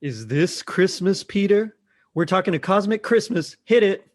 Is this Christmas, Peter? We're talking a cosmic Christmas. Hit it.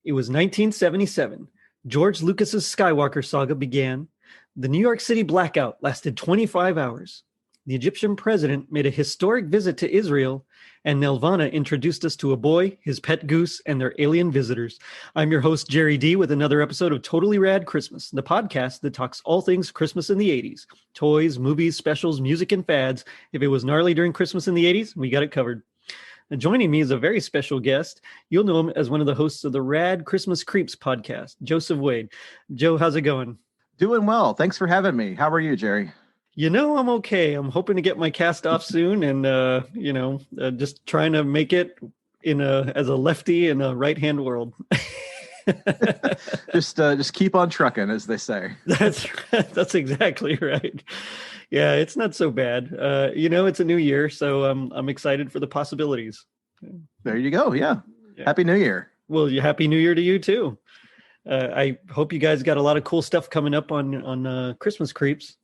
It was 1977. George Lucas's Skywalker saga began. The New York City blackout lasted 25 hours. The Egyptian president made a historic visit to Israel, and Nelvana introduced us to a boy, his pet goose, and their alien visitors. I'm your host, Jerry D, with another episode of Totally Rad Christmas, the podcast that talks all things Christmas in the 80s. Toys, movies, specials, music, and fads. If it was gnarly during Christmas in the 80s, we got it covered. And joining me is a very special guest. You'll know him as one of the hosts of the Rad Christmas Creeps podcast, Joseph Wade. Joe, how's it going? Doing well. Thanks for having me. How are you, Jerry? You know, I'm okay. I'm hoping to get my cast off soon and, just trying to make it as a lefty in a right-hand world. Just keep on trucking, as they say. That's exactly right. Yeah, it's not so bad. It's a new year, so I'm excited for the possibilities. There you go. Yeah. Happy New Year. Well, Happy New Year to you too. I hope you guys got a lot of cool stuff coming up on Christmas Creeps.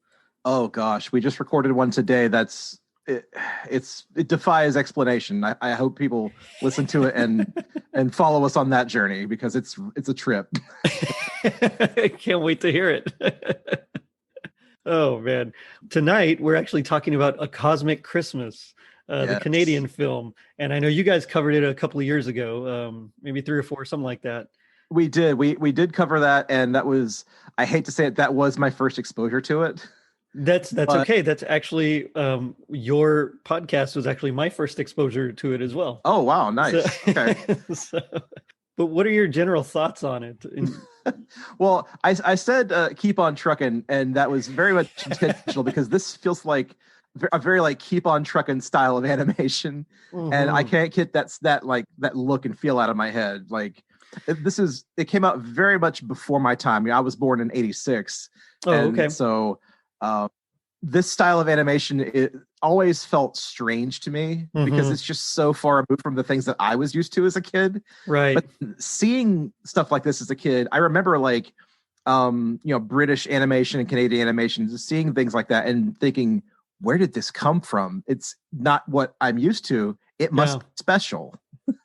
Oh gosh, we just recorded one today. It defies explanation. I hope people listen to it and follow us on that journey because it's a trip. I can't wait to hear it. Oh man. Tonight we're actually talking about A Cosmic Christmas, the Canadian film. And I know you guys covered it a couple of years ago, maybe 3 or 4, something like that. We did. We did cover that, and that was, I hate to say it, that was my first exposure to it. That's okay. That's actually your podcast was actually my first exposure to it as well. Oh wow, nice. Okay. But what are your general thoughts on it? Well, I said keep on trucking, and that was very much intentional because this feels like a very like keep on trucking style of animation, and I can't get that look and feel out of my head. Like it came out very much before my time. I was born in '86. Oh, okay. So this style of animation, it always felt strange to me because it's just so far removed from the things that I was used to as a kid. Right. But seeing stuff like this as a kid, I remember British animation and Canadian animation, just seeing things like that and thinking, where did this come from? It's not what I'm used to. It must be special.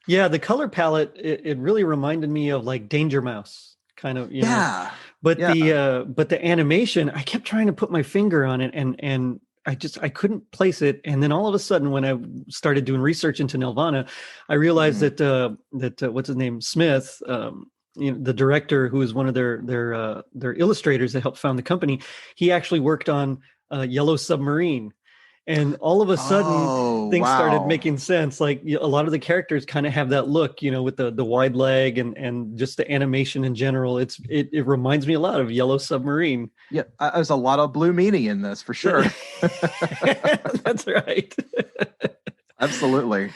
Yeah. The color palette, it really reminded me of like Danger Mouse kind of, know. But the animation, I kept trying to put my finger on it and I couldn't place it. And then all of a sudden, when I started doing research into Nelvana, I realized that what's his name, Smith, the director who is one of their illustrators that helped found the company, he actually worked on Yellow Submarine. And all of a sudden, things started making sense. Like a lot of the characters kind of have that look, with the wide leg and just the animation in general. It reminds me a lot of Yellow Submarine. Yeah, there's a lot of Blue Meanie in this for sure. That's right. Absolutely.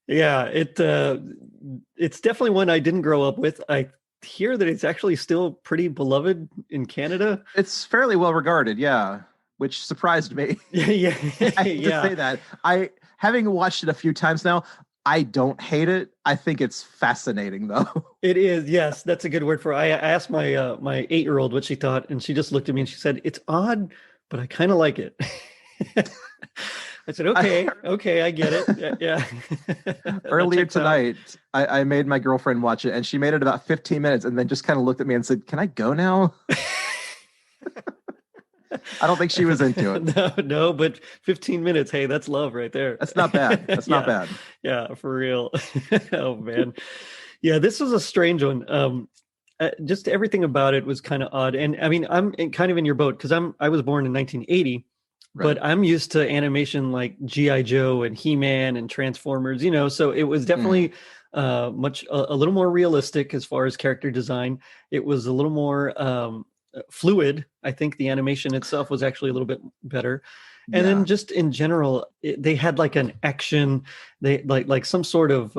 Yeah, it's definitely one I didn't grow up with. I hear that it's actually still pretty beloved in Canada. It's fairly well regarded, yeah. Which surprised me. Yeah. I have to say that. Having watched it a few times now, I don't hate it. I think it's fascinating, though. It is, yes. That's a good word for it. I asked my 8-year-old what she thought, and she just looked at me and she said, "It's odd, but I kind of like it." I said, okay, I get it. Yeah. Earlier tonight, I made my girlfriend watch it, and she made it about 15 minutes and then just kind of looked at me and said, "Can I go now?" I don't think she was into it. No, but 15 minutes. Hey, that's love right there. That's not bad. That's not bad. Yeah, for real. Oh man. Yeah, this was a strange one. Just everything about it was kind of odd. And I mean, I'm kind of in your boat because I was born in 1980, right. But I'm used to animation like G.I. Joe and He-Man and Transformers, so it was definitely much a little more realistic as far as character design. It was a little more fluid. I think the animation itself was actually a little bit better. And then just in general, they had like an action, they like some sort of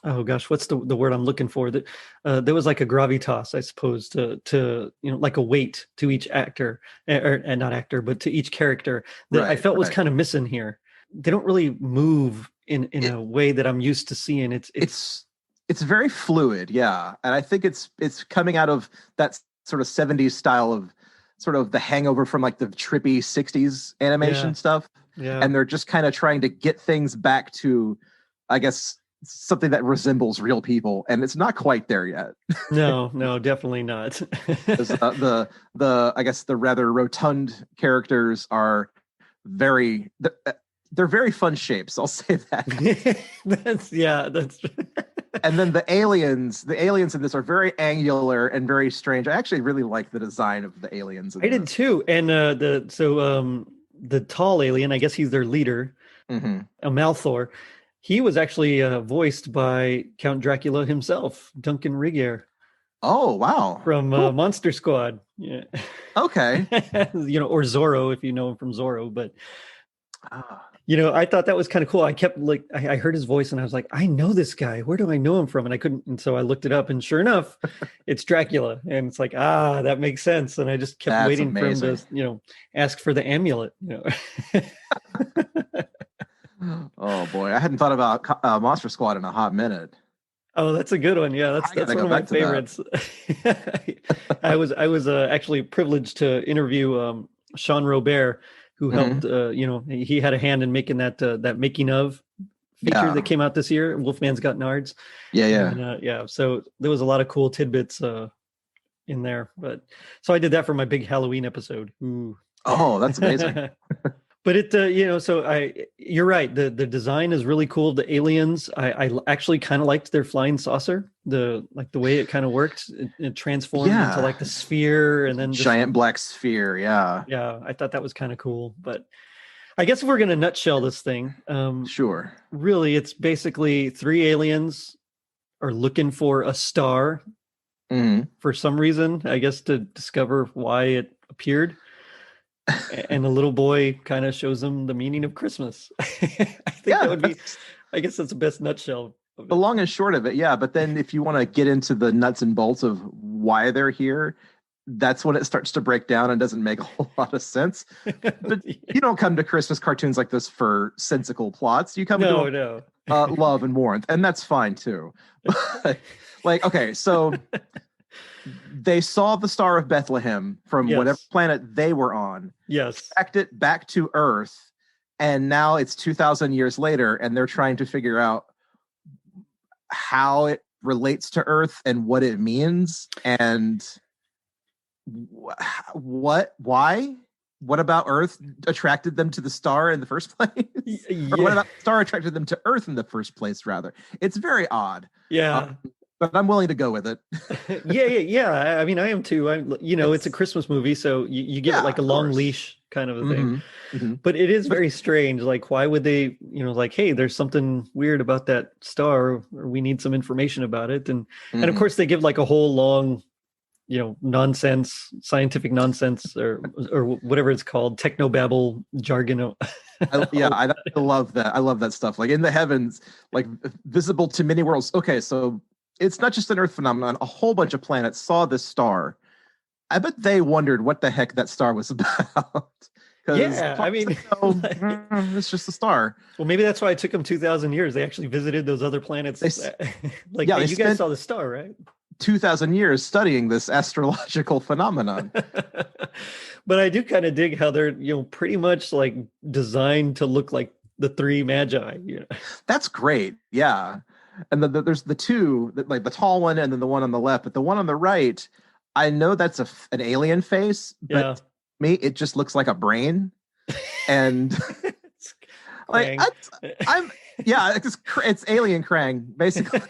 oh gosh, what's the word I'm looking for? That there was like a gravitas, I suppose, to like a weight to each actor, and not actor, but to each character that I felt was kind of missing here. They don't really move in a way that I'm used to seeing. It's very fluid, yeah, and I think it's coming out of that sort of 70s style of sort of the hangover from like the trippy 60s animation stuff. Yeah. And they're just kind of trying to get things back to, I guess, something that resembles real people, and it's not quite there yet. No, definitely not. the I guess the rather rotund characters are they're very fun shapes. I'll say that. that's And then the aliens in this are very angular and very strange. I actually really like the design of the aliens. I did too. And the tall alien, I guess he's their leader, Amalthor. He was actually voiced by Count Dracula himself, Duncan Regier. Oh, wow. From cool. Monster Squad. Yeah. Okay. Or Zorro, if you know him from Zorro. But, I thought that was kind of cool. I kept I heard his voice and I was like, I know this guy. Where do I know him from? And I couldn't. And so I looked it up and sure enough, it's Dracula. And it's like, that makes sense. And I just kept waiting for him to, ask for the amulet. Oh boy, I hadn't thought about Monster Squad in a hot minute. Oh, that's a good one. Yeah, that's one of my favorites. I was actually privileged to interview Sean Robert, who helped. He had a hand in making that making of feature that came out this year. Wolfman's Got Nards. Yeah. And, so there was a lot of cool tidbits in there. But so I did that for my big Halloween episode. Ooh. Oh, that's amazing. But you're right. The design is really cool. The aliens, I actually kind of liked their flying saucer. The way it kind of worked. It transformed into like the sphere and then giant black sphere. Yeah. Yeah. I thought that was kind of cool. But I guess if we're going to nutshell this thing, sure. Really, it's basically 3 aliens are looking for a star for some reason, I guess, to discover why it appeared. And the little boy kind of shows them the meaning of Christmas. I think that would be, I guess that's the best nutshell of it. The long and short of it, yeah. But then if you want to get into the nuts and bolts of why they're here, that's when it starts to break down and doesn't make a whole lot of sense. But you don't come to Christmas cartoons like this for sensical plots. You come to love and warmth, and that's fine too. But, okay, so they saw the Star of Bethlehem from whatever planet they were on. Yes. Tracked it back to Earth. And now it's 2,000 years later, and they're trying to figure out how it relates to Earth and what it means. And why? What about Earth attracted them to the star in the first place? Yeah. Or what about the star attracted them to Earth in the first place, rather? It's very odd. Yeah. But I'm willing to go with it. Yeah. I mean, I am too. It's a Christmas movie, so you give it like a long leash kind of a thing. Mm-hmm. But it is very strange. Like, why would they, hey, there's something weird about that star, or we need some information about it. And of course they give like a whole long, nonsense, scientific nonsense, or whatever it's called, technobabble jargon. I love that. I love that stuff. Like in the heavens, like visible to many worlds. Okay, so it's not just an Earth phenomenon. A whole bunch of planets saw this star. I bet they wondered what the heck that star was about. Yeah, I mean, it's just a star. Well, maybe that's why it took them 2,000 years. They actually visited those other planets. You guys saw the star, right? 2,000 years studying this astrological phenomenon. But I do kind of dig how they're, pretty much like designed to look like the 3 Magi. That's great. Yeah. And there's the 2, like the tall one and then the one on the left, but the one on the right, I know that's an alien face, but to me, it just looks like a brain. And it's alien Krang, basically.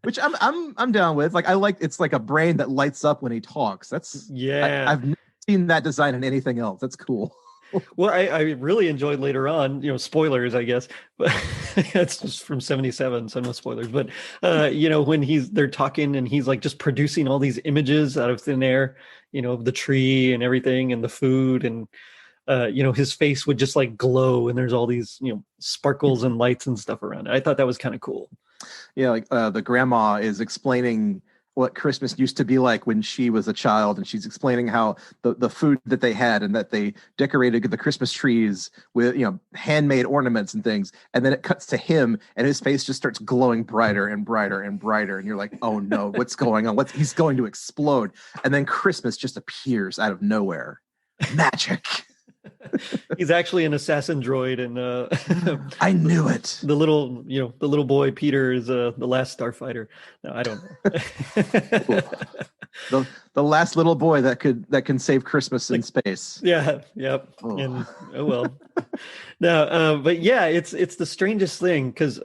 Which I'm down with. Like it's like a brain that lights up when he talks. I've never seen that design in anything else. That's cool. Well, I really enjoyed later on, spoilers, I guess, but It's just from 77, so no spoilers. But when they're talking and he's like just producing all these images out of thin air, of the tree and everything and the food, and his face would just like glow, and there's all these sparkles and lights and stuff around it. I thought that was kind of cool. Yeah, like the grandma is explaining what Christmas used to be like when she was a child, and she's explaining how the food that they had, and that they decorated the Christmas trees with handmade ornaments and things, and then it cuts to him and his face just starts glowing brighter and brighter and brighter, and you're like, oh no, what's going on? He's going to explode. And then Christmas just appears out of nowhere. Magic. He's actually an assassin droid, and I knew it. The little boy Peter is the last starfighter. No, I don't know. the last little boy that can save Christmas in space. Yeah, yep. Oh. And well, no, but yeah, it's the strangest thing, because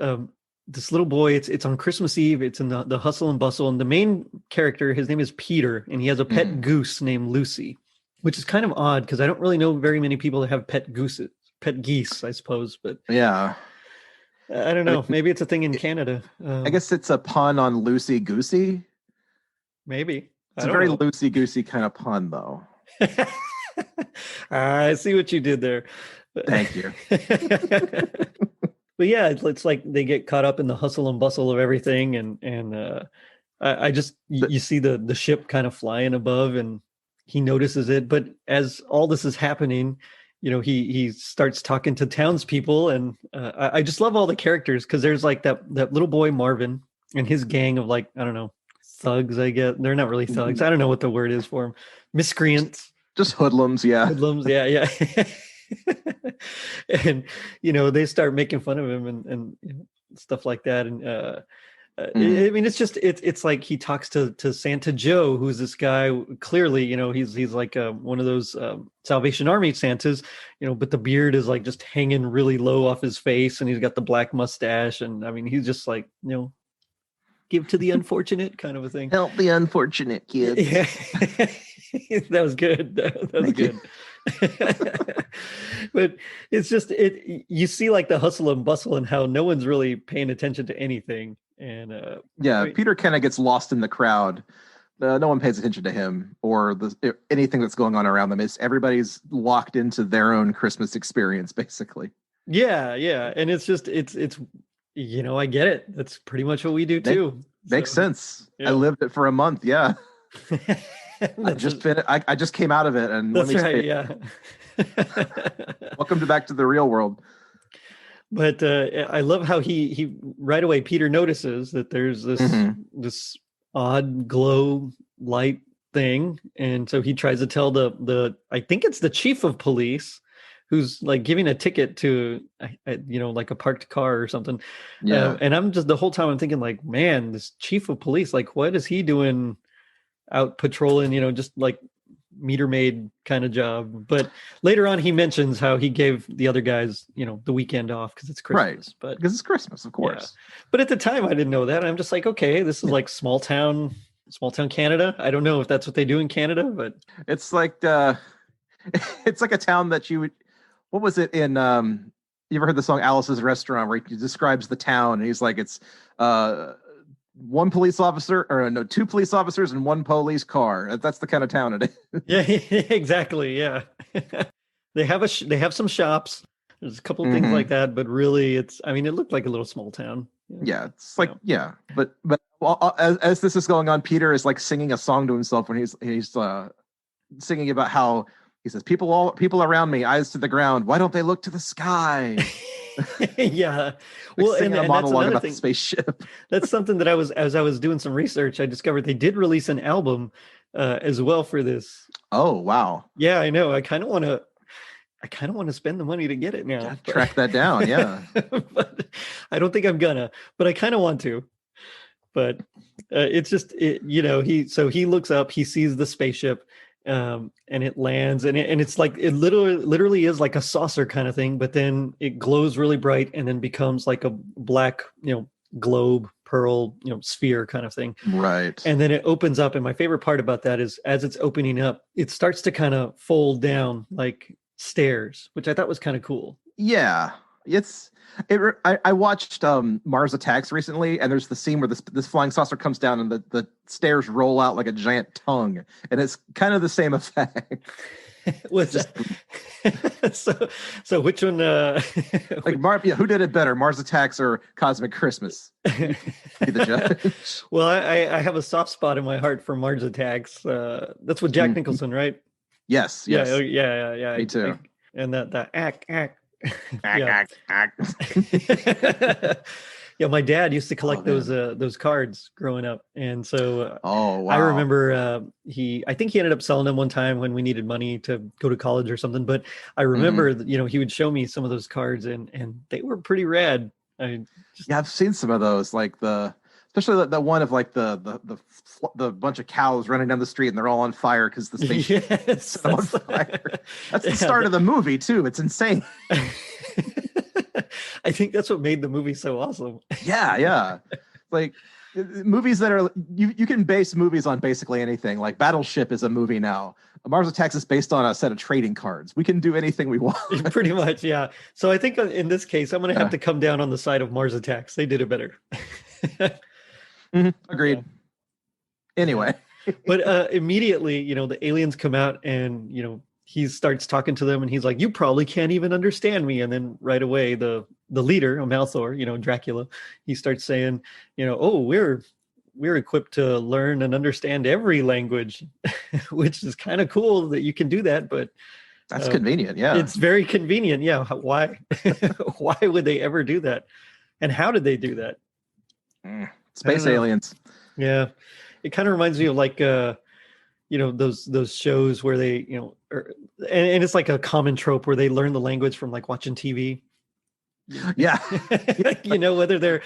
this little boy, it's on Christmas Eve. It's in the hustle and bustle, and the main character, his name is Peter, and he has a pet goose named Lucy. Which is kind of odd, because I don't really know very many people that have pet geese, I suppose. But yeah, I don't know. Maybe it's a thing in Canada. I guess it's a pun on loosey goosey. Maybe it's a very loosey goosey kind of pun, though. I see what you did there. Thank you. But yeah, it's like they get caught up in the hustle and bustle of everything, and you see the ship kind of flying above, and he notices it. But as all this is happening, he starts talking to townspeople, and I just love all the characters, because there's like that little boy Marvin and his gang of, like, I don't know, thugs. I guess they're not really thugs. I don't know what the word is for them. Miscreants, just hoodlums. Yeah, hoodlums. Yeah. And they start making fun of him and stuff like that, and I mean, it's like he talks to Santa Joe, who's this guy. Clearly, he's like one of those Salvation Army Santas, but the beard is like just hanging really low off his face, and he's got the black mustache, and I mean, he's just like, give to the unfortunate kind of a thing. Help the unfortunate kids. Yeah. That was good. That was good. But it's just you see like the hustle and bustle, and how no one's really paying attention to anything. And Peter kind of gets lost in the crowd. No one pays attention to him or anything that's going on around them. Everybody's locked into their own Christmas experience, basically. Yeah, and it's just it's I get it. That's pretty much what we do too. Makes sense. Yeah. I lived it for a month. Yeah. I just came out of it, and that's right. Yeah. Welcome back to the real world. But I love how he right away, Peter notices that there's this odd glow light thing, and so he tries to tell the I think it's the chief of police, who's like giving a ticket to like a parked car or something. Yeah. And I'm just the whole time I'm thinking like, man, this chief of police, like, what is he doing out patrolling? Just like meter maid kind of job. But later on he mentions how he gave the other guys the weekend off because it's Christmas. Right. But because it's Christmas, of course. Yeah. But at the time I didn't know that. I'm just like, okay, this is like small town Canada. I don't know if that's what they do in Canada, but it's like it's like a town that you would, what was it in you ever heard the song Alice's Restaurant, where he describes the town and he's like, it's one police officer, or no, two police officers and one police car. That's the kind of town it is. Yeah, exactly. Yeah. They have some shops. There's a couple of things like that, but really it looked like a little small town. Yeah, it's like, but as this is going on, Peter is like singing a song to himself when he's singing about how he says, people around me, eyes to the ground. Why don't they look to the sky? Yeah. Well, and a monologue about the spaceship. That's something that as I was doing some research, I discovered they did release an album as well for this. Oh, wow. Yeah, I know. I kind of want to spend the money to get it now. Track that down, yeah. But I don't think I'm gonna, but I kind of want to. But it's just he looks up, he sees the spaceship, and it lands, and it's like it literally is like a saucer kind of thing, but then it glows really bright and then becomes like a black globe pearl sphere kind of thing, right? And then it opens up, and my favorite part about that is as it's opening up, it starts to kind of fold down like stairs, which I thought was kind of cool. Yeah, I watched Mars Attacks recently, and there's the scene where this flying saucer comes down and the stairs roll out like a giant tongue, and it's kind of the same effect. Was just so which one like who did it better, Mars Attacks or Cosmic Christmas? Be the judge. Well, I have a soft spot in my heart for Mars Attacks. That's with Jack Nicholson, right? Yes. Yeah. Me too. And that act. Act. Yeah, my dad used to collect those cards growing up, and so wow. I remember I think he ended up selling them one time when we needed money to go to college or something. But I remember that, he would show me some of those cards, and they were pretty rad. I've seen some of those, like especially the one of like the bunch of cows running down the street and they're all on fire because the spaceship set them on fire. That's the start of the movie too. It's insane. I think that's what made the movie so awesome. Yeah. Like movies that are you can base movies on basically anything. Like Battleship is a movie now. Mars Attacks is based on a set of trading cards. We can do anything we want. Pretty much, yeah. So I think in this case, I'm going to have to come down on the side of Mars Attacks. They did it better. Agreed. Yeah. Anyway. But immediately, the aliens come out and, he starts talking to them and he's like, you probably can't even understand me. And then right away, the leader, Amalthor, Dracula, he starts saying, oh, we're equipped to learn and understand every language, which is kind of cool that you can do that. But that's convenient. Yeah. It's very convenient. Yeah. Why, why would they ever do that? And how did they do that? Space aliens. Yeah. It kind of reminds me of like, those shows where they, and it's like a common trope where they learn the language from like watching TV. Yeah. Whether they're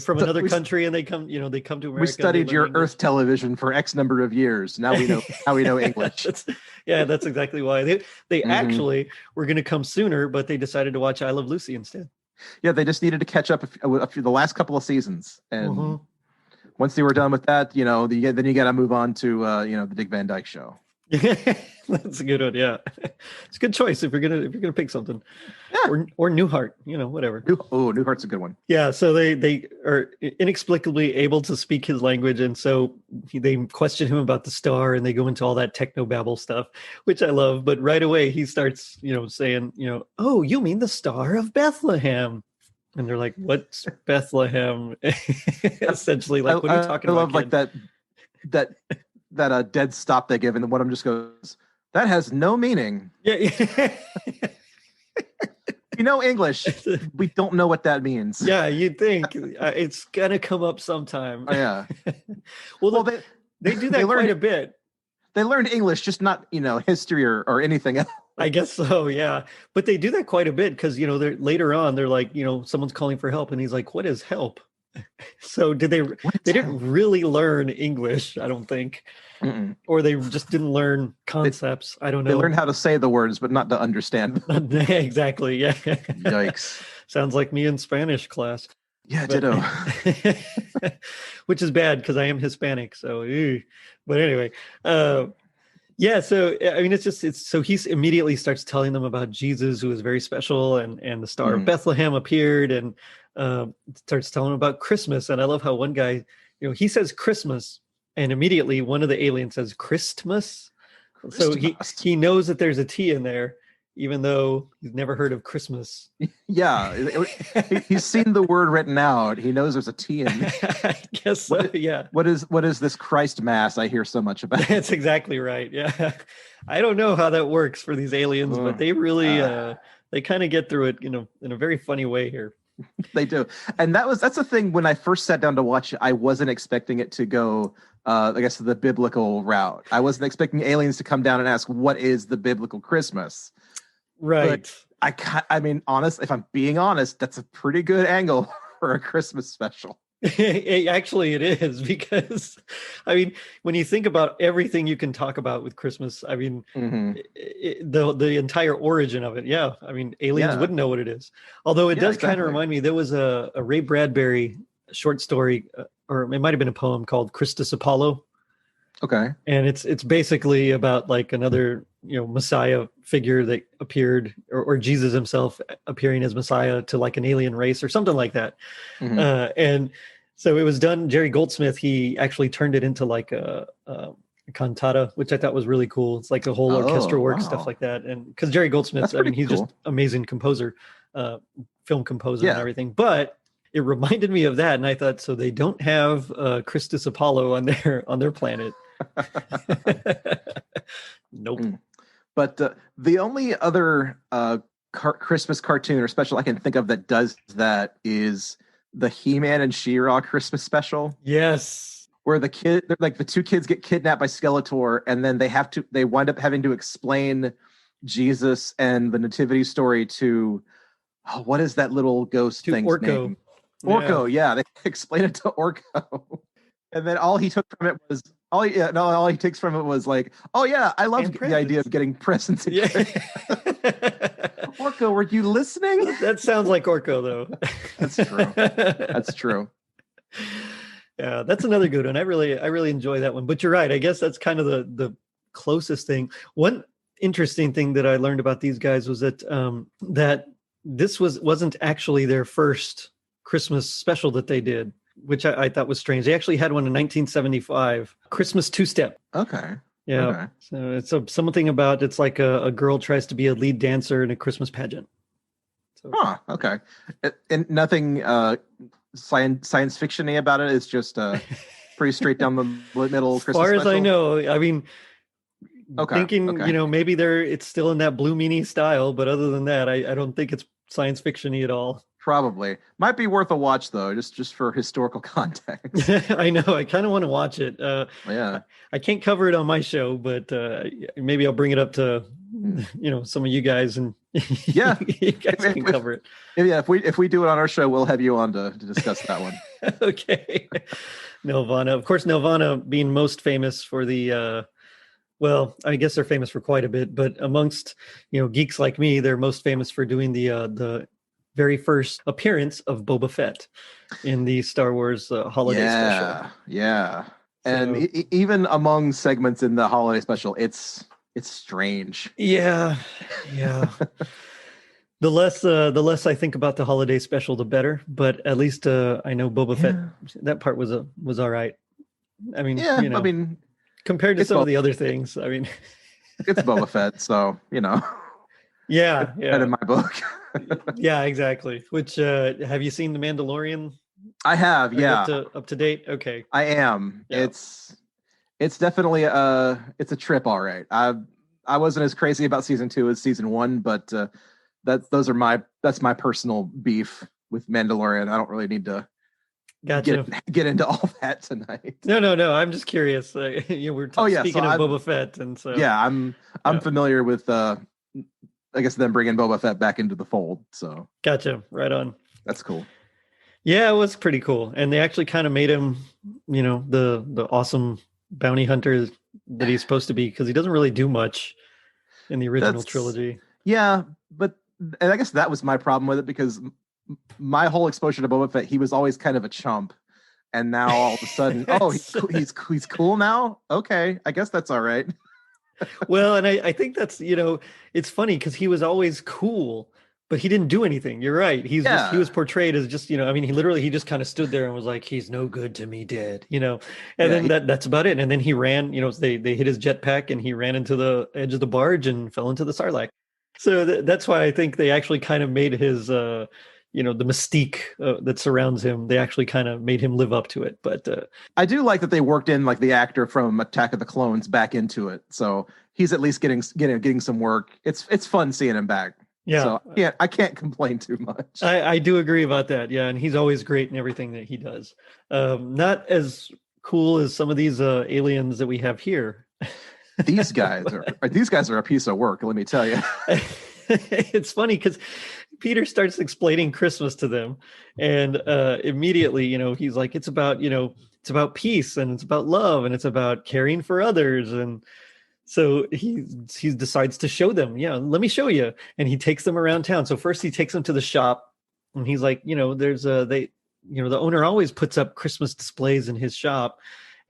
from another country and they come to America. We studied your English. Earth television for X number of years. Now we know English. That's exactly why they actually were going to come sooner, but they decided to watch I Love Lucy instead. Yeah. They just needed to catch up the last couple of seasons. And once they were done with that, then you got to move on to, the Dick Van Dyke Show. That's a good one. Yeah, it's a good choice if you're gonna pick something. Yeah. Or Newhart, whatever. Newhart's a good one. Yeah, so they are inexplicably able to speak his language, and so they question him about the star, and they go into all that technobabble stuff, which I love. But right away he starts, saying, oh, you mean the Star of Bethlehem? And they're like, what's Bethlehem? Essentially, like, what are you talking about? I love like that dead stop they give, and one of them just goes, that has no meaning. Yeah. English. We don't know what that means. Yeah, you'd think it's gonna come up sometime. Oh, yeah. well, they do that quite a bit. They learned English, just not history or anything else. I guess so, yeah. But they do that quite a bit because they're later on. They're like, someone's calling for help, and he's like, "What is help?" So did they? They didn't really learn English, I don't think, or they just didn't learn concepts. I don't know. They learned how to say the words, but not to understand. Exactly. Yeah. Yikes. Sounds like me in Spanish class. Yeah, ditto. Which is bad because I am Hispanic. So, but anyway, yeah. So I mean, so he immediately starts telling them about Jesus, who is very special, and the Star of Bethlehem appeared, and starts telling them about Christmas. And I love how one guy, he says Christmas, and immediately one of the aliens says Christmas. So he knows that there's a T in there, even though he's never heard of Christmas. Yeah, he's seen the word written out. He knows there's a T in there. I guess so, yeah. What is this Christ Mass I hear so much about? That's exactly right. Yeah, I don't know how that works for these aliens, but they really they kind of get through it, in a very funny way here. They do. And that's the thing. When I first sat down to watch it, I wasn't expecting it to go, I guess, the biblical route. I wasn't expecting aliens to come down and ask, what is the biblical Christmas? Right. But if I'm being honest, that's a pretty good angle for a Christmas special. Actually, it is, because when you think about everything you can talk about with Christmas, the entire origin of it, aliens wouldn't know what it is. Although it does kind of remind me, there was a Ray Bradbury short story, or it might have been a poem called Christus Apollo. Okay. And it's basically about like another, Messiah figure that appeared, or Jesus himself appearing as Messiah to like an alien race or something like that. And so it was done. Jerry Goldsmith, he actually turned it into like a cantata, which I thought was really cool. It's like a whole orchestral work, stuff like that. And because Jerry Goldsmith, I mean, he's just amazing composer, film composer and everything. But it reminded me of that, and I thought, so they don't have Christus Apollo on their planet. Nope. But the only other Christmas cartoon or special I can think of that does that is the He-Man and She-Ra Christmas special. Yes. Where the two kids get kidnapped by Skeletor, and then they wind up having to explain Jesus and the nativity story to what is that little ghost thing's Orko name? Orko, yeah. They explain it to Orko. And then all he takes from it was like, oh yeah, I love the idea of getting presents. Yeah. Orko, were you listening? That sounds like Orko, though. That's true. That's true. Yeah, that's another good one. I really enjoy that one. But you're right. I guess that's kind of the closest thing. One interesting thing that I learned about these guys was that that this wasn't actually their first Christmas special that they did, which I thought was strange. They actually had one in 1975, Christmas Two-Step. Okay. Yeah. Okay. So it's something about, it's like a girl tries to be a lead dancer in a Christmas pageant. So, okay. And nothing science fiction-y about it. It's just pretty straight down the middle as Christmas far as special? I know. I mean, thinking, okay. Maybe it's still in that Blue Meanie style, but other than that, I don't think it's science fiction-y at all. Probably. Might be worth a watch, though, just for historical context. I know. I kind of want to watch it. Yeah. I can't cover it on my show, but maybe I'll bring it up to, some of you guys, and yeah, you guys can cover it. Yeah, if we do it on our show, we'll have you on to discuss that one. Okay. Nelvana. Of course, Nelvana being most famous for the... well, I guess they're famous for quite a bit, but amongst, geeks like me, they're most famous for doing the very first appearance of Boba Fett in the Star Wars holiday special. Yeah. And even among segments in the holiday special, it's strange. Yeah. The less I think about the holiday special, the better. But at least I know Boba Fett. That part was all right. I mean, I mean, compared to some of the other things, I mean, it's Boba Fett, so Yeah. in my book. Yeah, exactly. Which have you seen The Mandalorian? I have, yeah. Up to date? Okay. I am. Yeah. It's definitely it's a trip, all right. I wasn't as crazy about season 2 as season 1, but that's my personal beef with Mandalorian. I don't really need to get into all that tonight. No. I'm just curious. We're speaking of Boba Fett, and so I'm familiar with I guess them bringing Boba Fett back into the fold. So gotcha. Right on. That's cool. Yeah, it was pretty cool, and they actually kind of made him, the awesome bounty hunter that he's supposed to be, because he doesn't really do much in the original trilogy. Yeah, and I guess that was my problem with it, because my whole exposure to Boba Fett, he was always kind of a chump, and now all of a sudden, he's cool now. Okay, I guess that's all right. Well, and I think that's, it's funny because he was always cool, but he didn't do anything. You're right. He was portrayed as just, he just kind of stood there and was like, he's no good to me, dead, and then that's about it. And then he ran, they hit his jetpack and he ran into the edge of the barge and fell into the Sarlacc. So that's why I think they actually kind of made his, the mystique that surrounds him, they actually kind of made him live up to it. But I do like that they worked in like the actor from Attack of the Clones back into it. So he's at least getting some work. It's fun seeing him back. Yeah. So yeah, I can't complain too much. I do agree about that. Yeah. And he's always great in everything that he does. Not as cool as some of these aliens that we have here. These guys are a piece of work, let me tell you. It's funny because Peter starts explaining Christmas to them, and immediately, he's like, it's about peace, and it's about love, and it's about caring for others. And so he decides to show them, let me show you. And he takes them around town. So first he takes them to the shop, and he's like, the owner always puts up Christmas displays in his shop.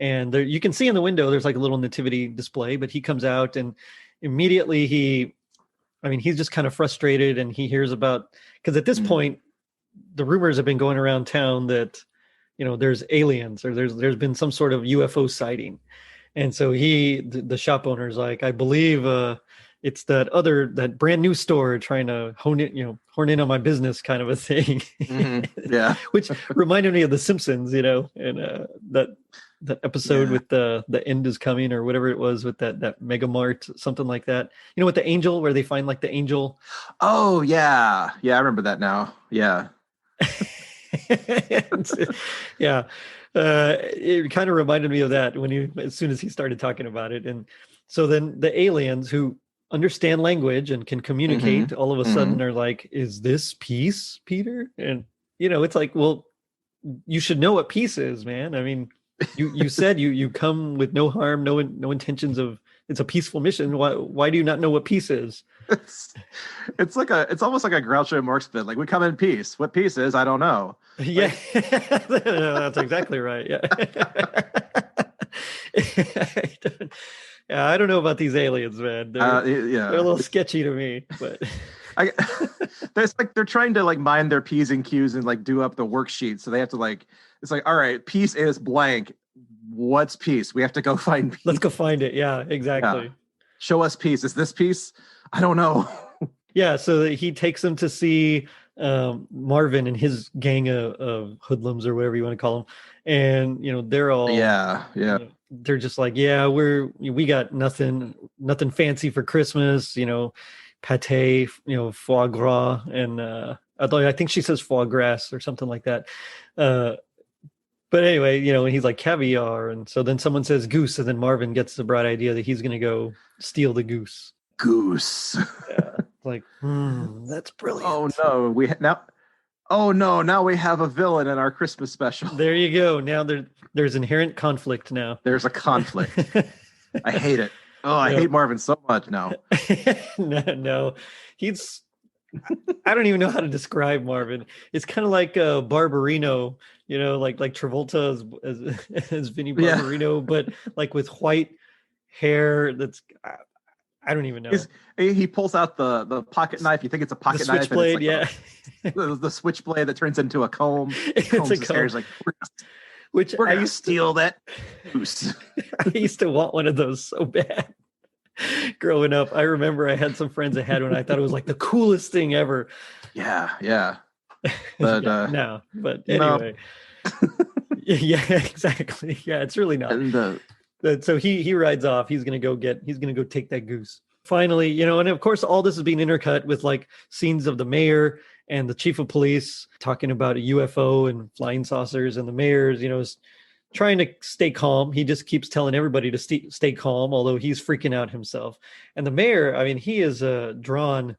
and there, you can see in the window there's like a little nativity display, but he comes out and immediately he's just kind of frustrated, and he hears about, because at this point the rumors have been going around town that there's aliens, or there's been some sort of UFO sighting. And so the shop owner's like, I believe it's that brand new store trying to horn in on my business, kind of a thing. Yeah. Which reminded me of The Simpsons, and that episode with the end is coming, or whatever it was, with that Mega Mart, something like that. With the angel, where they find like the angel. Oh yeah. Yeah, I remember that now. Yeah. Yeah. It kind of reminded me of that as soon as he started talking about it. And so then the aliens, who understand language and can communicate, all of a sudden are like, is this peace, Peter? And it's like, well, you should know what peace is, man. I mean, you said you come with no harm, no intentions of, it's a peaceful mission. Why do you not know what peace is? It's almost like a Groucho Marx bit. Like, we come in peace. What peace is, I don't know. Yeah, that's exactly right. Yeah. Yeah, I don't know about these aliens, man. They're a little sketchy to me, but it's like they're trying to like mind their P's and Q's and like do up the worksheet. So they have to like, it's like, all right, peace is blank. What's peace? We have to go find peace. Let's go find it. Yeah, exactly. Yeah. Show us peace. Is this peace? I don't know. Yeah, so he takes them to see Marvin and his gang of hoodlums, or whatever you want to call them, and they're all they're just like, yeah, we got nothing fancy for Christmas, pate, foie gras, and although I think she says foie gras or something like that, but anyway, and he's like, caviar, and so then someone says goose, and then Marvin gets the bright idea that he's gonna go steal the goose. Yeah. Like, that's brilliant. Now we have a villain in our Christmas special. There you go. Now there's inherent conflict now. There's a conflict. I hate it. Oh, I hate Marvin so much now. No, I don't even know how to describe Marvin. It's kind of like Barbarino, like Travolta as Vinny Barbarino, but like with white hair. I don't even know. He pulls out the pocket knife. You think it's a pocket knife? Switchblade, the switchblade that turns into a comb. It's a comb. Hair's like, we're gonna steal that goose. I used to want one of those so bad. Growing up, I remember I had some friends that had one. I thought it was like the coolest thing ever. Yeah. But but anyway. Yeah, exactly. Yeah, it's really not. And so he rides off. He's gonna go take that goose. Finally, and of course all this is being intercut with like scenes of the mayor and the chief of police talking about a UFO and flying saucers, and the mayor's is trying to stay calm. He just keeps telling everybody to stay calm, although he's freaking out himself. And the mayor, I mean, he is drawn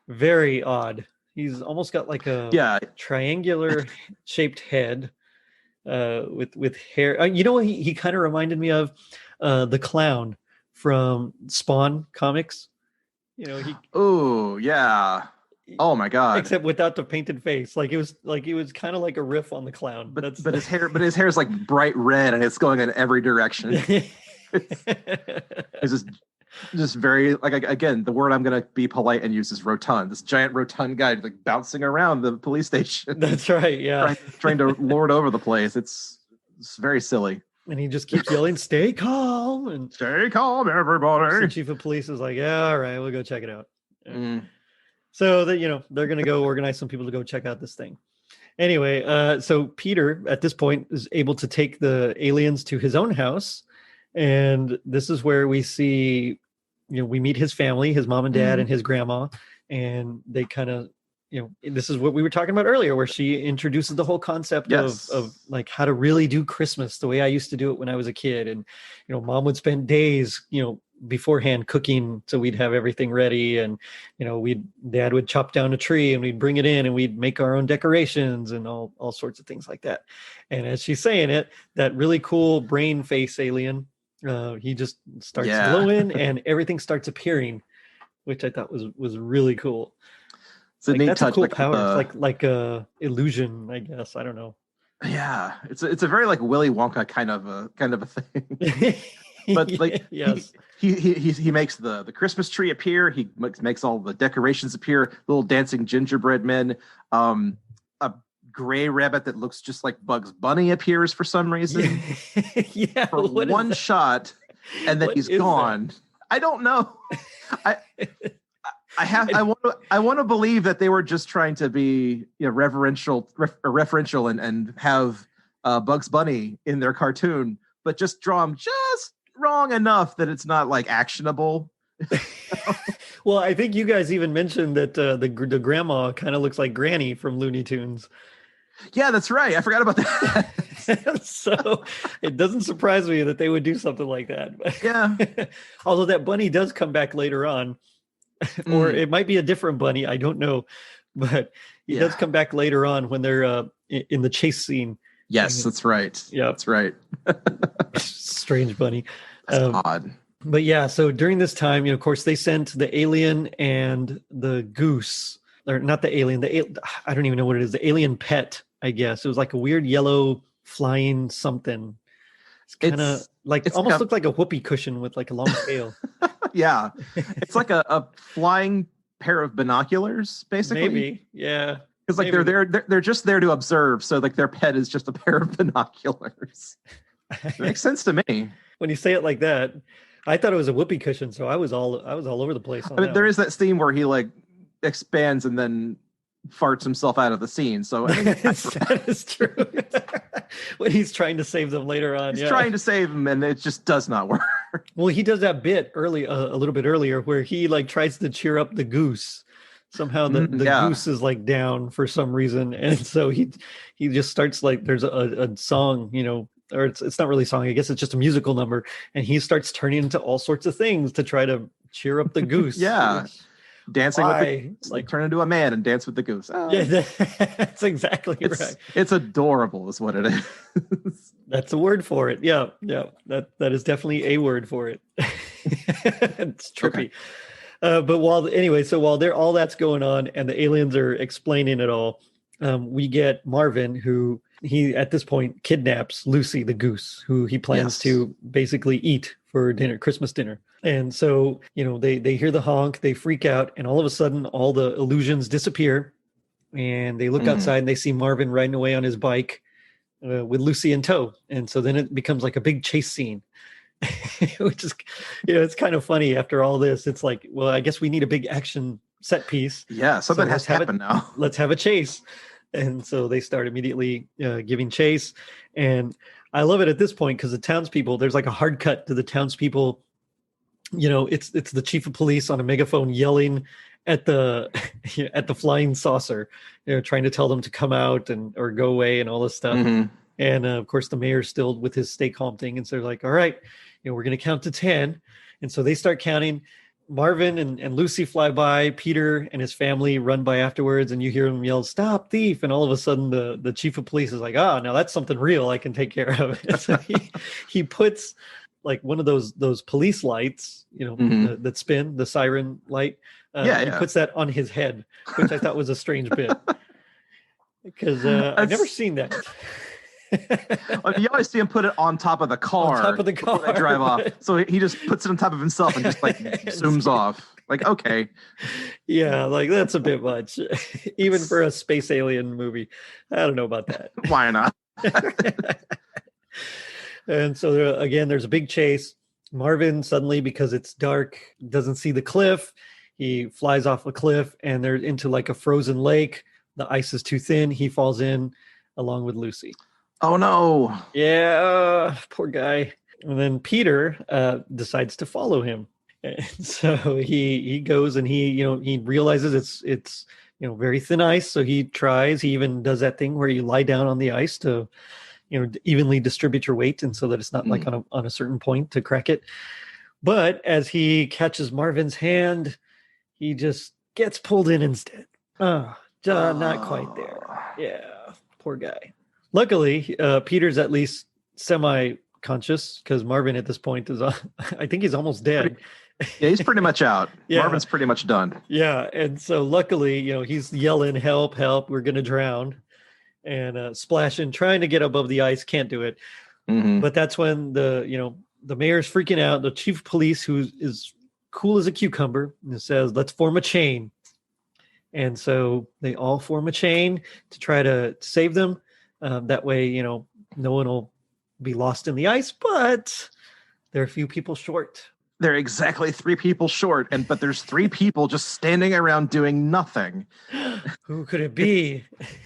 very odd. He's almost got like a triangular shaped head. With hair, what he kind of reminded me of the clown from Spawn comics. Oh yeah. Oh my god. Except without the painted face. Like it was kind of like a riff on the clown. But his hair is like bright red and it's going in every direction. It's just very, like, again, the word I'm going to be polite and use is rotund. This giant rotund guy like bouncing around the police station. That's right. Yeah. trying to lord over the place. It's very silly. And he just keeps yelling, stay calm. And stay calm, everybody. The chief of police is like, yeah, all right, we'll go check it out. So that, they're going to go organize some people to go check out this thing. Anyway, so Peter at this point is able to take the aliens to his own house. And this is where we see, we meet his family, his mom and dad and his grandma, and they kind of, this is what we were talking about earlier, where she introduces the whole concept of like how to really do Christmas the way I used to do it when I was a kid. And, mom would spend days, beforehand cooking, so we'd have everything ready. And, dad would chop down a tree and we'd bring it in and we'd make our own decorations and all sorts of things like that. And as she's saying it, that really cool brain face alien, he just starts glowing and everything starts appearing, which I thought was really cool. It's a neat touch. A cool power. It's like a illusion, I guess. I don't know. Yeah, it's a very like Willy Wonka kind of a thing. But like Yes. he makes the Christmas tree appear. He makes all the decorations appear. Little dancing gingerbread men. A gray rabbit that looks just like Bugs Bunny appears for some reason. Yeah, For one shot, and then he's gone. That? I don't know. I want to believe that they were just trying to be referential and have Bugs Bunny in their cartoon, but just draw him just wrong enough that it's not like actionable. Well, I think you guys even mentioned that the grandma kind of looks like Granny from Looney Tunes. Yeah, that's right. I forgot about that. So it doesn't surprise me that they would do something like that. Yeah. Although that bunny does come back later on, or it might be a different bunny. I don't know, but he does come back later on when they're in the chase scene. Yes, that's right. Yeah, that's right. Strange bunny. That's odd. But yeah, so during this time, of course, they sent the alien and the goose, or not the alien, I don't even know what it is, the alien pet, I guess. It was like a weird yellow flying something. It's kind of like, almost looked like a whoopee cushion with like a long tail. Yeah. It's like a flying pair of binoculars, basically. Maybe, yeah. Because like they're just there to observe, so like their pet is just a pair of binoculars. It makes sense to me. When you say it like that, I thought it was a whoopee cushion, so I was all over the place. I mean, there is that scene where he like expands and then farts himself out of the scene. So I mean, that is true. When he's trying to save them later on, he's trying to save them, and it just does not work. Well, he does that bit early, a little bit earlier, where he like tries to cheer up the goose. Somehow the goose is like down for some reason, and so he just starts like there's a song, or it's not really a song. I guess it's just a musical number, and he starts turning into all sorts of things to try to cheer up the goose. Yeah. Dancing with the goose, like turn into a man and dance with the goose. Oh. Yeah, that's exactly right. It's adorable, is what it is. That's a word for it. Yeah. That is definitely a word for it. It's trippy. Okay. But while all that's going on and the aliens are explaining it all, we get Marvin, who he at this point kidnaps Lucy the goose, who he plans to basically eat for dinner, Christmas dinner. And so, they hear the honk, they freak out, and all of a sudden, all the illusions disappear. And they look outside and they see Marvin riding away on his bike with Lucy in tow. And so then it becomes like a big chase scene, which is, it's kind of funny after all this. It's like, well, I guess we need a big action set piece. Yeah, something has to happen now. Let's have a chase. And so they start immediately giving chase. And I love it at this point because the townspeople, there's like a hard cut to the townspeople. It's the chief of police on a megaphone yelling at the at the flying saucer, trying to tell them to come out or go away and all this stuff. Mm-hmm. And of course, the mayor's still with his stay calm thing. And so they're like, all right, we're going to count to 10. And so they start counting. Marvin and Lucy fly by. Peter and his family run by afterwards, and you hear him yell, "Stop, thief!" And all of a sudden, the chief of police is like, now that's something real I can take care of. So he puts like one of those police lights, that spin, the siren light. He puts that on his head, which I thought was a strange bit because I've never seen that. You always see him put it on top of the car. On top of the car. Before they drive off. So he just puts it on top of himself and just like zooms off. Like, okay. Yeah, like that's a bit much. Even for a space alien movie. I don't know about that. Why not? And so again, there's a big chase. Marvin suddenly, because it's dark, doesn't see the cliff. He flies off a cliff and they're into like a frozen lake. The ice is too thin. He falls in along with Lucy. Oh no. Yeah, poor guy. And then Peter decides to follow him. And so he goes and he realizes it's very thin ice. So he tries. He even does that thing where you lie down on the ice to evenly distribute your weight, and so that it's not like on a certain point to crack it. But as he catches Marvin's hand, he just gets pulled in instead. Not quite there. Yeah, poor guy. Luckily, Peter's at least semi-conscious because Marvin at this point is, I think he's almost dead. Yeah, he's pretty much out. Yeah. Marvin's pretty much done. Yeah, and so luckily, he's yelling, "Help, help, we're going to drown." and splashing, trying to get above the ice, can't do it. But that's when the mayor's freaking out. The chief of police, who is cool as a cucumber, and says, "Let's form a chain." And so they all form a chain to try to save them. That way, no one will be lost in the ice, but they're a few people short. They're exactly 3 people short, but there's 3 people just standing around doing nothing. Who could it be?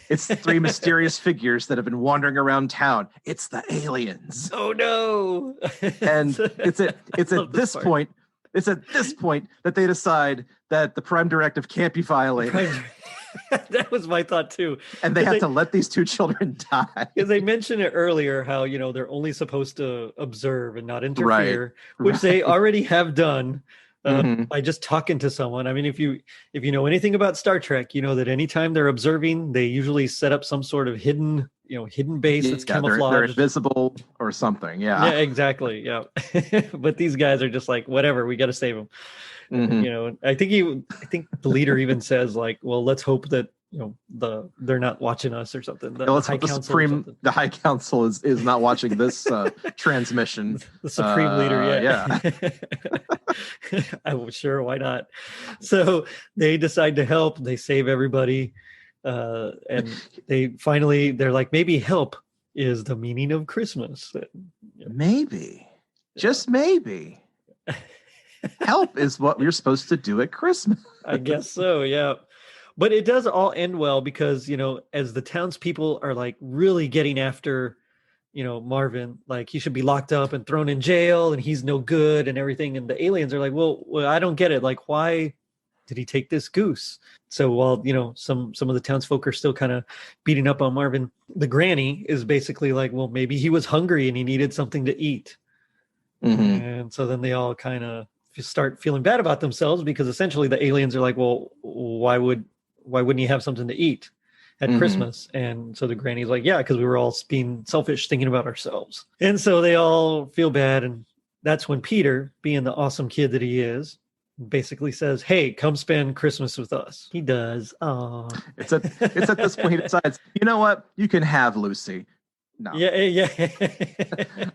It's 3 mysterious figures that have been wandering around town. It's the aliens. Oh no! And it's at this point that they decide that the Prime Directive can't be violated. That was my thought too. And they have to let these 2 children die. Because they mentioned it earlier, how they're only supposed to observe and not interfere, which they already have done by just talking to someone. I mean, if you know anything about Star Trek, you know that anytime they're observing, they usually set up some sort of hidden base that's camouflaged. They're invisible or something. Yeah. Yeah, exactly. Yeah. But these guys are just like, whatever, we got to save them. I think the leader even says, like, well, let's hope that they're not watching us or something. The High Council is not watching this transmission. The Supreme Leader, yeah. I'm sure, why not? So they decide to help. They save everybody, and they're like, maybe help is the meaning of Christmas. Maybe, just maybe. Help is what we're supposed to do at Christmas. I guess so, yeah. But it does all end well because, as the townspeople are like really getting after, Marvin, like he should be locked up and thrown in jail and he's no good and everything. And the aliens are like, well, I don't get it. Like, why did he take this goose? So while, some of the townsfolk are still kind of beating up on Marvin, the granny is basically like, well, maybe he was hungry and he needed something to eat. And so then they all kind of start feeling bad about themselves because essentially the aliens are like, well, why wouldn't he have something to eat at Christmas? And so the granny's like, yeah, because we were all being selfish, thinking about ourselves. And so they all feel bad. And that's when Peter, being the awesome kid that he is, basically says, hey, come spend Christmas with us. He does. Oh, it's at this point he decides, you know what? You can have Lucy. No. Yeah.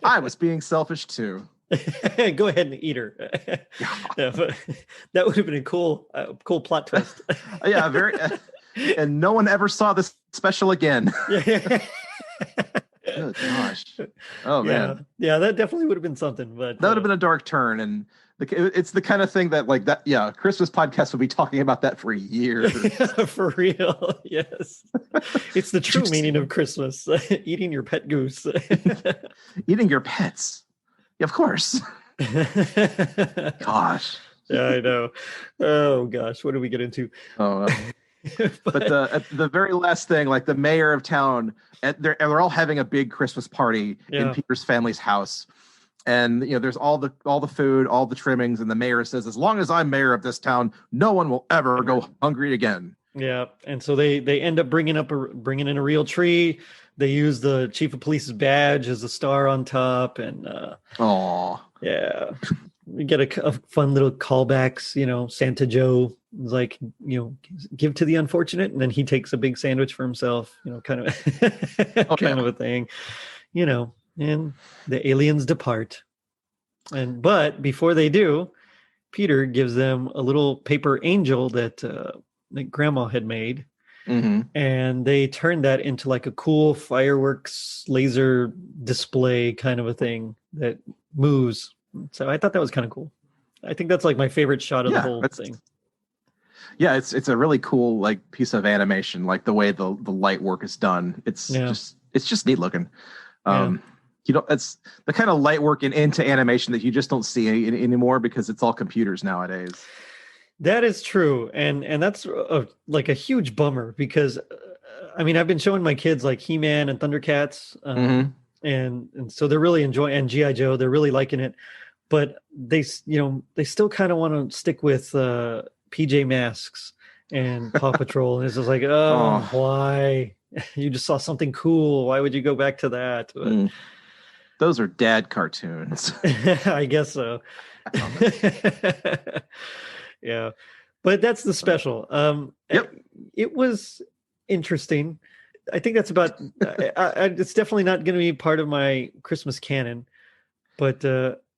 I was being selfish too. Go ahead and eat her. Yeah, but that would have been a cool plot twist. Yeah, very. And no one ever saw this special again. Good gosh. Oh man. Yeah, that definitely would have been something. But that would have been a dark turn, and it's the kind of thing that like that. Yeah, Christmas podcast would be talking about that for years. For real. Yes. It's the true meaning of Christmas: eating your pet goose. Eating your pets. Yeah, of course. Gosh. Yeah, I know. Oh gosh, what did we get into? Oh. But the very last thing, like the mayor of town, they're all having a big Christmas party in Peter's family's house, and there's all the food, all the trimmings, and the mayor says, as long as I'm mayor of this town, no one will ever go hungry again. Yeah, and so they end up bringing in a real tree. They use the chief of police's badge as a star on top, and yeah, we get a fun little callbacks. Santa Joe is like, give to the unfortunate, and then he takes a big sandwich for himself. Kind of kind of a thing. And the aliens depart, but before they do, Peter gives them a little paper angel that Grandma had made. And they turned that into like a cool fireworks laser display kind of a thing that moves. So I thought that was kind of cool. I think that's like my favorite shot of the whole thing. Yeah, it's a really cool like piece of animation, like the way the light work is done. It's just neat looking. It's the kind of light work into animation that you just don't see anymore because it's all computers nowadays. That is true, and that's like a huge bummer because, I mean, I've been showing my kids like He-Man and Thundercats, and so they're really enjoying, and G.I. Joe, they're really liking it, but they still kind of want to stick with PJ Masks and Paw Patrol, and it's just like, why? You just saw something cool. Why would you go back to that? But, those are dad cartoons. I guess so. Yeah, but that's the special. It was interesting. I think that's about. It's definitely not going to be part of my Christmas canon, but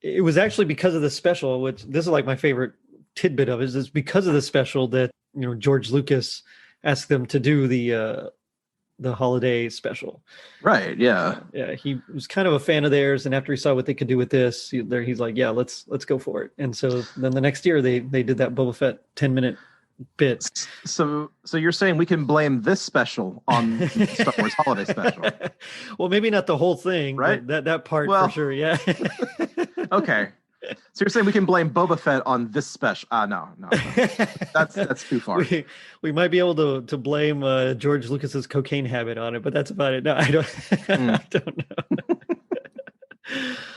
it was actually because of the special. Which this is like my favorite tidbit of it, is because of the special that George Lucas asked them to do the holiday special. Right. Yeah. Yeah. He was kind of a fan of theirs, and after he saw what they could do with this, he's like, yeah, let's go for it. And so then the next year they did that Boba Fett 10-minute bit. So you're saying we can blame this special on the Star Wars holiday special? Well, maybe not the whole thing, right? But that part for sure. Yeah. Okay. So you're saying we can blame Boba Fett on this special? No. That's too far. We might be able to blame George Lucas's cocaine habit on it, but that's about it. No, I don't. I don't know.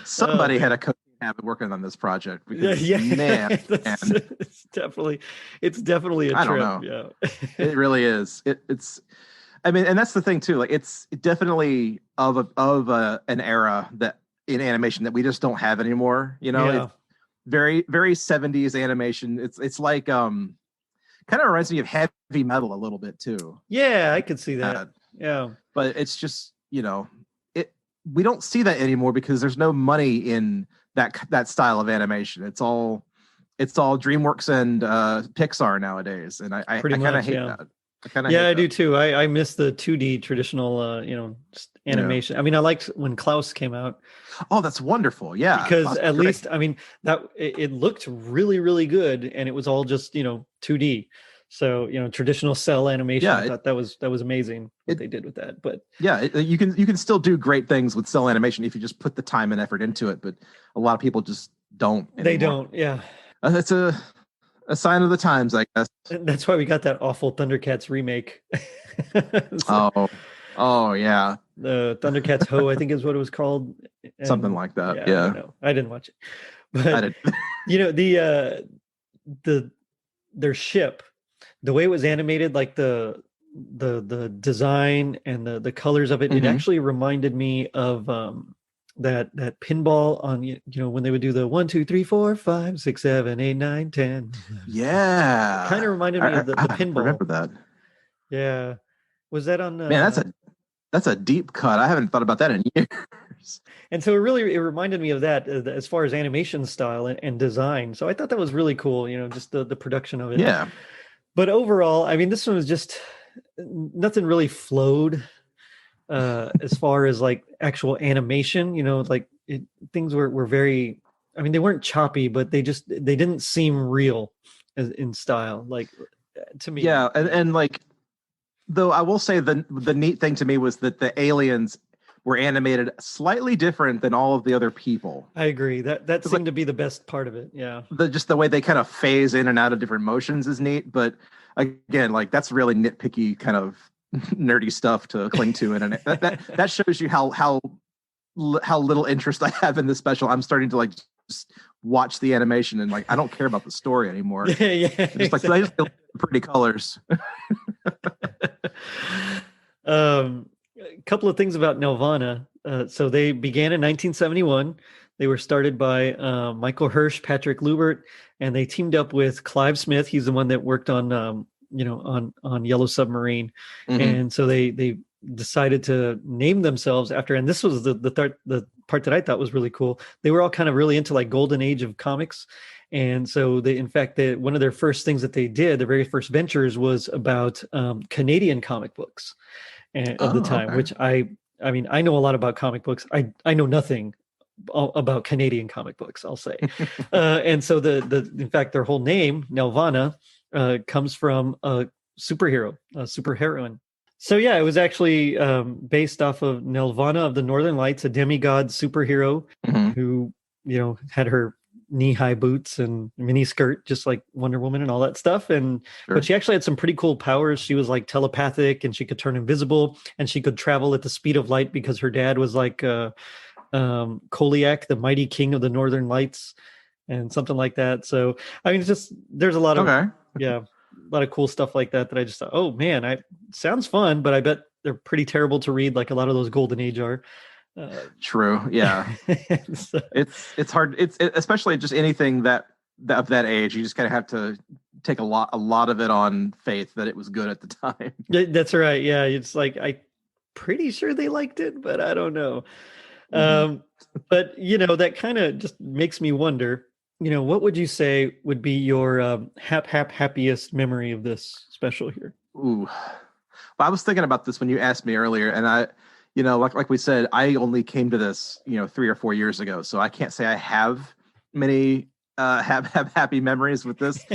Somebody had a cocaine habit working on this project. Because, man, it's definitely a trip. I don't know. Yeah, it really is. It's. I mean, and that's the thing too. Like, it's definitely of an era that. In animation that we just don't have anymore, It's very, very 70s animation. It's like kind of reminds me of heavy metal a little bit too. Yeah, I could see that. Yeah, but it's just we don't see that anymore because there's no money in that style of animation. It's all DreamWorks and Pixar nowadays, and I kind of hate that. I do too. I miss the 2D traditional, just animation. Yeah. I mean, I liked when Klaus came out. Oh, that's wonderful. Yeah. Because at least, I mean, that it looked really, really good, and it was all just, 2D. So, traditional cell animation. I thought that was amazing what they did with that. But yeah, you can still do great things with cell animation if you just put the time and effort into it. But a lot of people just don't anymore. They don't. Yeah. It's a sign of the times, I guess. And that's why we got that awful Thundercats remake. Oh yeah. The Thundercats Ho, I think is what it was called. And something like that. Yeah. I didn't watch it. But I didn't. Their ship, the way it was animated, like the design and the colors of it, it actually reminded me of that pinball on when they would do the 1 2 3 4 5 6 7 8 9 10. Yeah, kind of reminded me of the pinball. I remember that. Yeah, was that on? Man, that's a deep cut. I haven't thought about that in years. And so it reminded me of that as far as animation style and design. So I thought that was really cool. Just the production of it. Yeah. But overall, I mean, this one was just nothing really flowed. As far as like actual animation, things were very, I mean, they weren't choppy, but they didn't seem real in style, like to me. Yeah. And like, though I will say the neat thing to me was that the aliens were animated slightly different than all of the other people. I agree. That seemed to be the best part of it. Yeah. Just the way they kind of phase in and out of different motions is neat. But again, like that's really nitpicky kind of nerdy stuff to cling to, and that shows you how little interest I have in this special. I'm starting to like just watch the animation and like I don't care about the story anymore. Yeah, just like I just feel pretty colors. A couple of things about Nelvana. So they began in 1971. They were started by Michael Hirsch, Patrick Lubert, and they teamed up with Clive Smith. He's the one that worked on on Yellow Submarine. And so they decided to name themselves after, and this was the part that I thought was really cool. They were all kind of really into like golden age of comics. And so one of their first things that they did, their very first ventures was about Canadian comic books of the time, which I mean, I know a lot about comic books. I know nothing about Canadian comic books, I'll say. And so in fact, their whole name, Nelvana, comes from a superheroine. So yeah, it was actually based off of Nelvana of the Northern Lights, a demigod superhero who, had her knee-high boots and mini skirt, just like Wonder Woman and all that stuff. But she actually had some pretty cool powers. She was like telepathic, and she could turn invisible, and she could travel at the speed of light because her dad was like Koliak, the mighty king of the Northern Lights, and something like that. So I mean, it's just there's a lot of a lot of cool stuff like that I just thought, oh man, sounds fun, but I bet they're pretty terrible to read, like a lot of those Golden Age are. True. Yeah. So, it's hard. It's especially just anything of that age. You just kind of have to take a lot of it on faith that it was good at the time. That's right. Yeah. It's like, pretty sure they liked it, but I don't know. Mhm. But that kind of just makes me wonder, what would you say would be your happiest memory of this special here? Ooh. Well, I was thinking about this when you asked me earlier, and like we said, I only came to this, 3 or 4 years ago, so I can't say I have many have happy memories with this.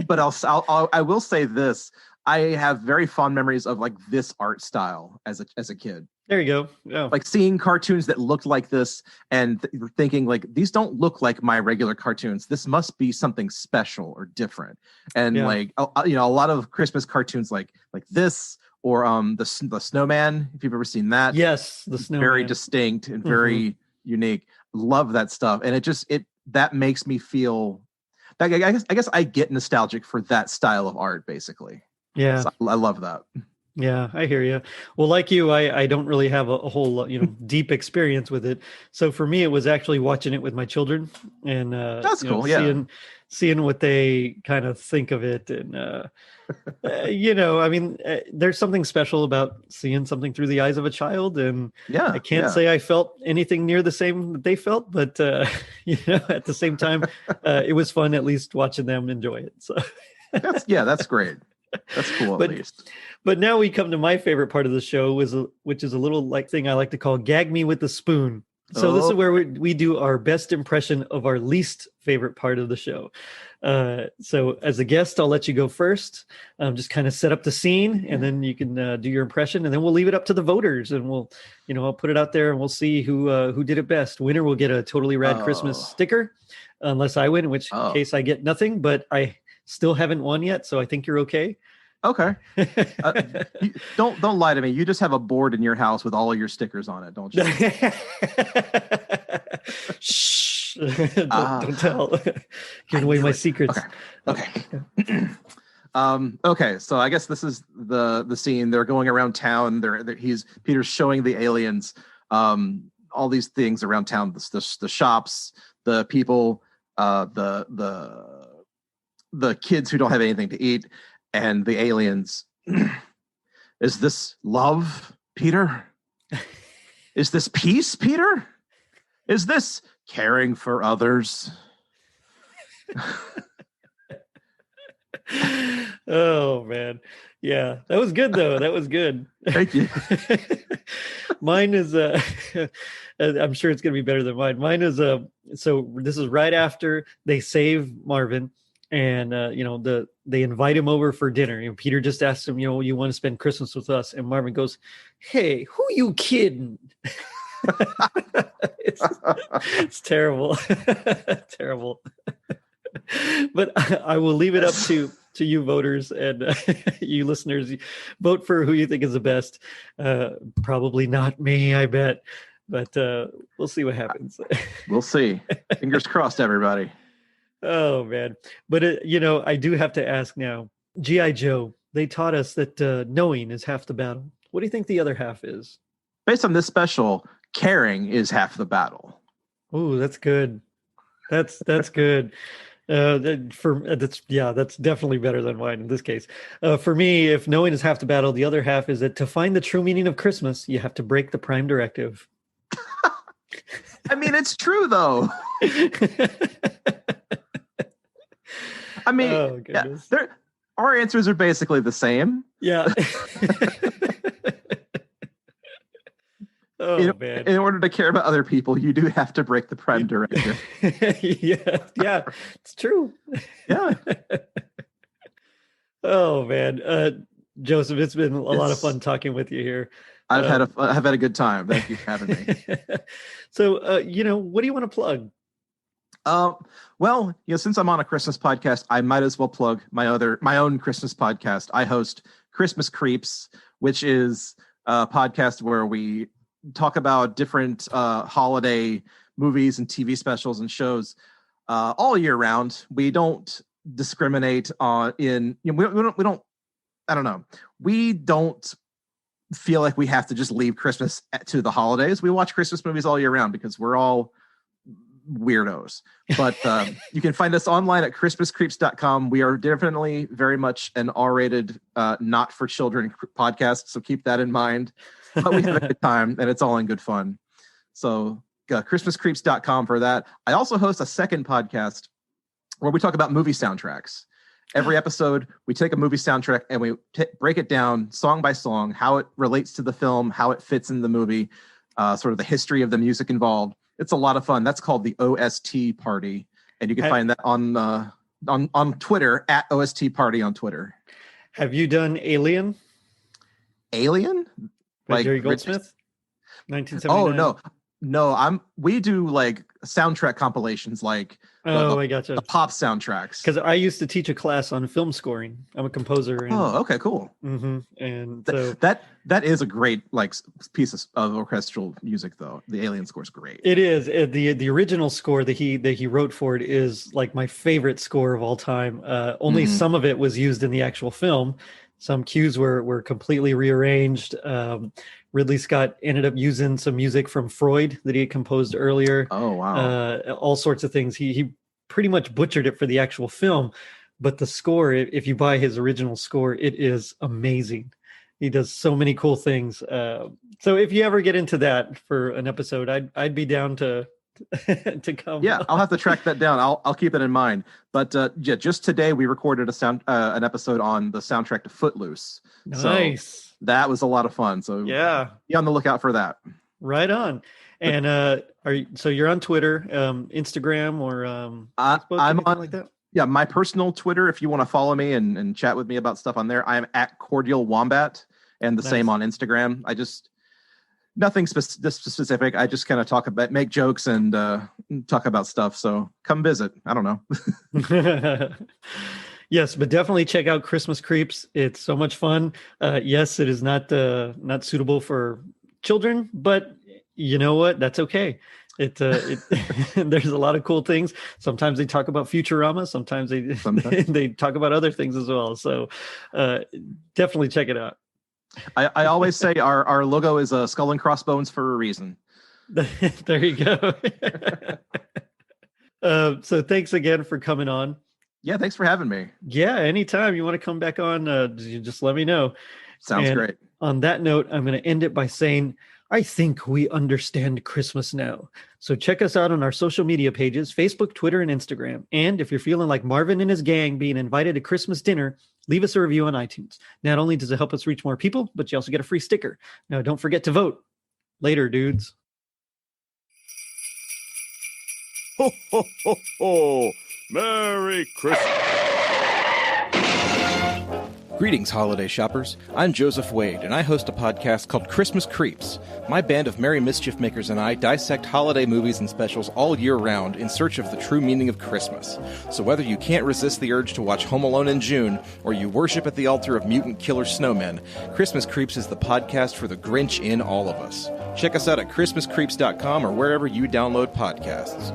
But I will say this: I have very fond memories of like this art style as a kid. There you go. Yeah. Like seeing cartoons that looked like this and thinking like, these don't look like my regular cartoons. This must be something special or different. And a lot of Christmas cartoons like this, or the snowman, if you've ever seen that. Yes, the snowman. Very distinct and very unique. Love that stuff. And that makes me feel, I guess I get nostalgic for that style of art, basically. Yeah. So I love that. Yeah, I hear you. Well, like you, I don't really have a whole deep experience with it. So for me, it was actually watching it with my children, and that's cool. Seeing what they kind of think of it, and I mean, there's something special about seeing something through the eyes of a child, and I can't say I felt anything near the same that they felt, but at the same time, it was fun at least watching them enjoy it. So that's great. That's cool, at least. But now we come to my favorite part of the show, which is a little thing I like to call "Gag Me with the Spoon." So this is where we do our best impression of our least favorite part of the show. So as a guest, I'll let you go first. Just kind of set up the scene, and then you can do your impression, and then we'll leave it up to the voters, and we'll, I'll put it out there, and we'll see who did it best. Winner will get a Totally Rad Christmas sticker, unless I win, in which case I get nothing. But I still haven't won yet, so I think you're okay. Okay. Don't lie to me. You just have a board in your house with all of your stickers on it, don't you? Shh! Don't tell. Giving away my secrets. Okay. Okay. So I guess this is the scene. They're going around town. Peter's showing the aliens all these things around town. The shops, the people, the kids who don't have anything to eat. And the aliens, is this love, Peter? Is this peace, Peter? Is this caring for others? Oh, man. Yeah, that was good, though. That was good. Thank you. Mine is, I'm sure it's going to be better than mine. Mine is, so this is right after they save Marvin. And, they invite him over for dinner. Peter just asks him, you want to spend Christmas with us? And Marvin goes, hey, who you kidding? It's terrible. Terrible. But I will leave it up to you voters and you listeners. Vote for who you think is the best. Probably not me, I bet. But we'll see what happens. We'll see. Fingers crossed, everybody. Oh, man. But, I do have to ask now, G.I. Joe, they taught us that knowing is half the battle. What do you think the other half is? Based on this special, caring is half the battle. Oh, that's good. That's good. That's definitely better than mine in this case. For me, if knowing is half the battle, the other half is that to find the true meaning of Christmas, you have to break the Prime Directive. I mean, it's true, though. I mean, our answers are basically the same. Yeah. Man. In order to care about other people, you do have to break the Prime Directive. Yeah, it's true. Yeah. Oh, man. Joseph, it's been a lot of fun talking with you here. I've had a good time. Thank you for having me. So, what do you want to plug? Well, since I'm on a Christmas podcast, I might as well plug my own Christmas podcast. I host Christmas Creeps, which is a podcast where we talk about different holiday movies and TV specials and shows all year round. We don't discriminate we don't feel like we have to just leave Christmas to the holidays. We watch Christmas movies all year round because we're all weirdos. But you can find us online at christmascreeps.com. We are definitely very much an R-rated, not for children podcast, so keep that in mind. but we have a good time, and it's all in good fun. So ChristmasCreeps.com for that. I also host a second podcast where we talk about movie soundtracks. Every episode, we take a movie soundtrack and we break it down song by song, how it relates to the film, how it fits in the movie, sort of the history of the music involved. It's a lot of fun. That's called the OST Party, and you can find that on Twitter at OST Party on Twitter. Have you done Alien? Alien? By Jerry Goldsmith? 1979. Oh no. We do like soundtrack compilations, like I gotcha. The pop soundtracks. Because I used to teach a class on film scoring. I'm a composer. Okay, cool. Mm-hmm. And so that is a great like piece of orchestral music, though. The Alien score is great. It is. The original score that he wrote for it is like my favorite score of all time. Only some of it was used in the actual film. Some cues were completely rearranged. Ridley Scott ended up using some music from Freud that he had composed earlier. Oh, wow. All sorts of things. He pretty much butchered it for the actual film, but the score, if you buy his original score, it is amazing. He does so many cool things. So if you ever get into that for an episode, I'd be down to come. Yeah, I'll have to track that down. I'll keep it in mind. But just today we recorded an episode on the soundtrack to Footloose. Nice. So that was a lot of fun. So yeah, be on the lookout for that. Right on. And you're on Twitter, Instagram, or Facebook, I'm on like that? Yeah, my personal Twitter. If you want to follow me and chat with me about stuff on there, I am at Cordial Wombat, and the same on Instagram. I just nothing specific. I just kind of make jokes and talk about stuff. So come visit. I don't know. Yes, but definitely check out Christmas Creeps. It's so much fun. Yes, it is not suitable for children, but you know what? That's okay. It there's a lot of cool things. Sometimes they talk about Futurama. Sometimes they talk about other things as well. So definitely check it out. I always say our logo is a skull and crossbones for a reason. There you go. So thanks again for coming on. Yeah, thanks for having me. Yeah, anytime you want to come back on, you just let me know. Sounds great. On that note, I'm going to end it by saying, I think we understand Christmas now. So check us out on our social media pages, Facebook, Twitter, and Instagram. And if you're feeling like Marvin and his gang being invited to Christmas dinner, leave us a review on iTunes. Not only does it help us reach more people, but you also get a free sticker. Now, don't forget to vote. Later, dudes. Ho, ho, ho, ho. Merry Christmas. Greetings, holiday shoppers. I'm Joseph Wade, and I host a podcast called Christmas Creeps. My band of merry mischief makers and I dissect holiday movies and specials all year round in search of the true meaning of Christmas. So whether you can't resist the urge to watch Home Alone in June, or you worship at the altar of mutant killer snowmen, Christmas Creeps is the podcast for the Grinch in all of us. Check us out at ChristmasCreeps.com or wherever you download podcasts.